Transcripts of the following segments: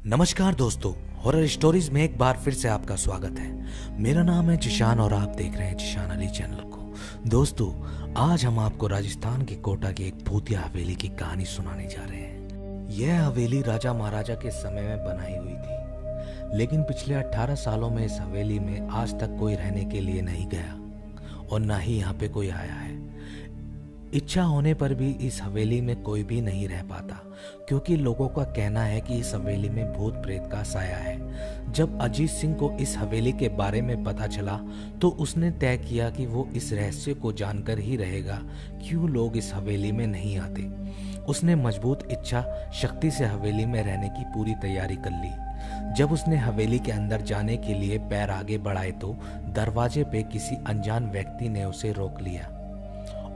नमस्कार दोस्तों, horror stories में एक बार फिर से आपका स्वागत है। मेरा नाम है जिशान और आप देख रहे हैं जिशान अली चैनल को। दोस्तों, आज हम आपको राजस्थान के कोटा की एक भूतिया हवेली की कहानी सुनाने जा रहे हैं। यह हवेली राजा महाराजा के समय में बनाई हुई थी, लेकिन पिछले 18 सालों में इस हवेली में आज तक कोई रहने के लिए नहीं गया और ना ही यहाँ पे कोई आया है। इच्छा होने पर भी इस हवेली में कोई भी नहीं रह पाता, क्योंकि लोगों का कहना है कि इस हवेली में भूत प्रेत का साया है। जब अजीत सिंह को इस हवेली के बारे में पता चला तो उसने तय किया कि वो इस रहस्य को जानकर ही रहेगा क्यों लोग इस हवेली में नहीं आते। उसने मजबूत इच्छा शक्ति से हवेली में रहने की पूरी तैयारी कर ली। जब उसने हवेली के अंदर जाने के लिए पैर आगे बढ़ाए तो दरवाजे पे किसी अनजान व्यक्ति ने उसे रोक लिया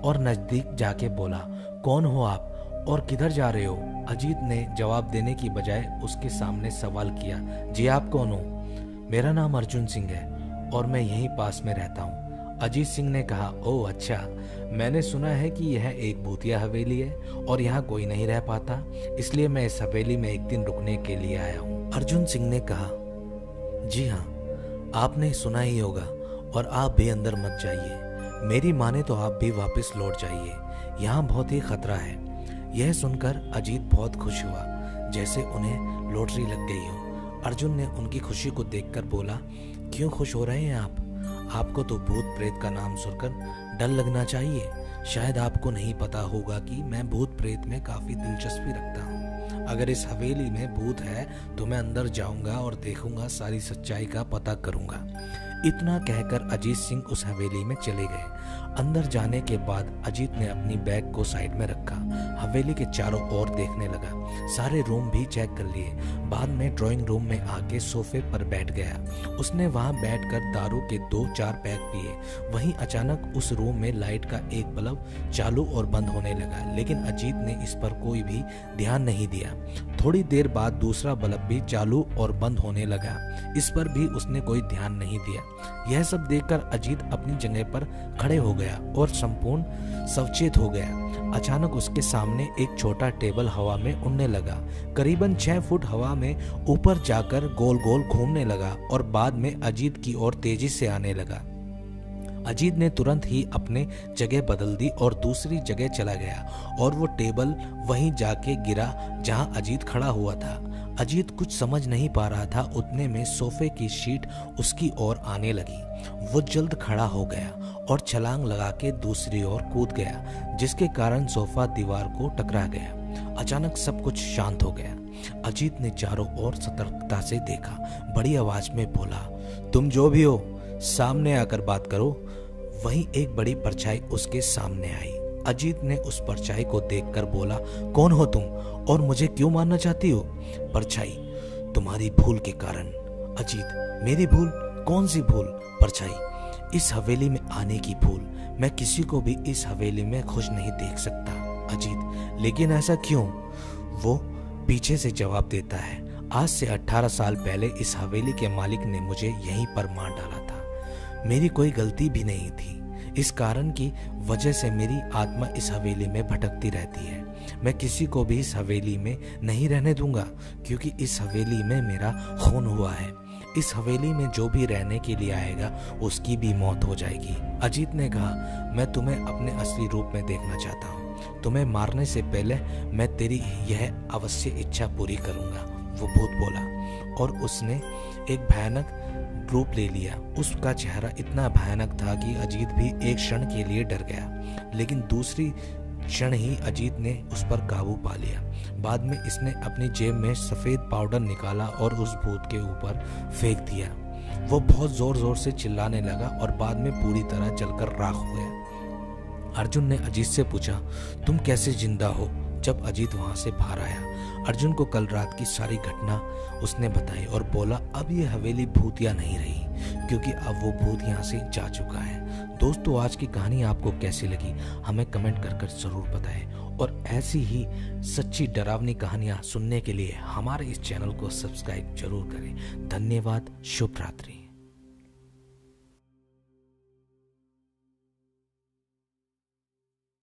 और नजदीक जाके बोला, कौन हो आप और किधर जा रहे हो? अजीत ने जवाब देने की बजाय उसके सामने सवाल किया, जी आप कौन हो? मेरा नाम अर्जुन सिंह है और मैं यहीं पास में रहता हूँ। अजीत सिंह ने कहा, ओह अच्छा, मैंने सुना है कि यह एक भूतिया हवेली है और यहाँ कोई नहीं रह पाता, इसलिए मैं इस हवेली में एक दिन रुकने के लिए आया हूँ। अर्जुन सिंह ने कहा, जी हाँ, आपने सुना ही होगा और आप भी अंदर मत जाइए। मेरी माने तो आप भी वापस लौट जाइए, यहाँ बहुत ही खतरा है। यह सुनकर अजीत बहुत खुश हुआ, जैसे उन्हें लॉटरी लग गई हो। अर्जुन ने उनकी खुशी को देखकर बोला, क्यों खुश हो रहे हैं आप? आपको तो भूत प्रेत का नाम सुनकर डर लगना चाहिए। शायद आपको नहीं पता होगा कि मैं भूत प्रेत में काफी दिलचस्पी रखता हूँ। अगर इस हवेली में भूत है तो मैं अंदर जाऊंगा और देखूंगा, सारी सच्चाई का पता करूंगा। इतना कहकर अजीत सिंह उस हवेली में चले गए। अंदर जाने के बाद अजीत ने अपनी बैग को साइड में रखा, हवेली के चारों ओर देखने लगा। सारे रूम भी चेक कर लिए। बाद में ड्राइंग रूम में आके सोफे पर बैठ गया। उसने वहां बैठकर दारू के 2-4 पैक पिए। वहीं अचानक उस रूम में लाइट का एक बल्ब चालू और बंद होने लगा, लेकिन अजीत ने इस पर कोई भी ध्यान नहीं दिया। थोड़ी देर बाद दूसरा बल्ब भी चालू और बंद होने लगा, इस पर भी उसने कोई ध्यान नहीं दिया। यह सब देखकर अजीत अपनी जगह पर खड़े हो गया और संपूर्ण सचेत हो गया। अचानक उसके सामने एक छोटा टेबल हवा में उड़ने लगा, करीबन 6 फुट हवा में ऊपर जाकर गोल गोल घूमने लगा और बाद में अजीत की ओर तेजी से आने लगा। अजीत ने तुरंत ही अपने जगह बदल दी और दूसरी जगह चला गया और वो टेबल वहीं जाके गिरा जहां अजीत खड़ा हुआ था। अजीत कुछ समझ नहीं पा रहा था, उतने में सोफे की शीट उसकी ओर आने लगी। वो जल्द खड़ा हो गया और छलांग लगा के दूसरी ओर कूद गया, जिसके कारण सोफा दीवार को टकरा गया। अचानक सब कुछ शांत हो गया। अजीत ने चारों ओर सतर्कता से देखा, बड़ी आवाज में बोला, तुम जो भी हो सामने आकर बात करो। वहीं एक बड़ी परछाई उसके सामने आई। अजीत ने उस परछाई को देखकर बोला, कौन हो तुम और मुझे क्यों मारना चाहती हो? परछाई, तुम्हारी भूल के कारण। अजीत, मेरी भूल? कौन सी भूल? परछाई, इस हवेली में आने की भूल। मैं किसी को भी इस हवेली में खुश नहीं देख सकता। अजीत, लेकिन ऐसा क्यों? वो पीछे से जवाब देता है, आज से 18 साल पहले इस हवेली के मालिक ने मुझे यहीं पर मार डाला था। मेरी कोई गलती भी नहीं थी। इस कारण की वजह से मेरी आत्मा इस हवेली में भटकती रहती है। मैं किसी को भी इस हवेली में नहीं रहने दूंगा, क्योंकि इस हवेली में मेरा खून हुआ है। इस हवेली में जो भी रहने के लिए आएगा उसकी भी मौत हो जाएगी। अजीत ने कहा, मैं तुम्हें अपने असली रूप में देखना चाहता हूँ। तुम्हें मारने से पहले मैं तेरी यह अवश्य इच्छा पूरी करूंगा। वो भूत बोला और उसने एक भयानक रूप ले लिया। उसका चेहरा इतना भयानक था कि अजीत भी एक क्षण के लिए डर गया, लेकिन दूसरी क्षण ही अजीत ने उस पर काबू पा लिया। बाद में इसने अपनी जेब में सफेद पाउडर निकाला और उस भूत के ऊपर फेंक दिया। वो बहुत जोर जोर से चिल्लाने लगा और बाद में पूरी तरह जलकर राख हो गया। अर्जुन ने अजीत से पूछा, तुम कैसे जिंदा हो? जब अजीत वहां से बाहर आया, अर्जुन को कल रात की सारी घटना उसने बताई और बोला, अब ये हवेली भूतिया नहीं रही, क्योंकि अब वो भूत यहाँ से जा चुका है। दोस्तों, आज की कहानी आपको कैसी लगी हमें कमेंट कर जरूर बताएं और ऐसी ही सच्ची डरावनी कहानियां सुनने के लिए हमारे इस चैनल को सब्सक्राइब जरूर करें। धन्यवाद। शुभ रात्रि।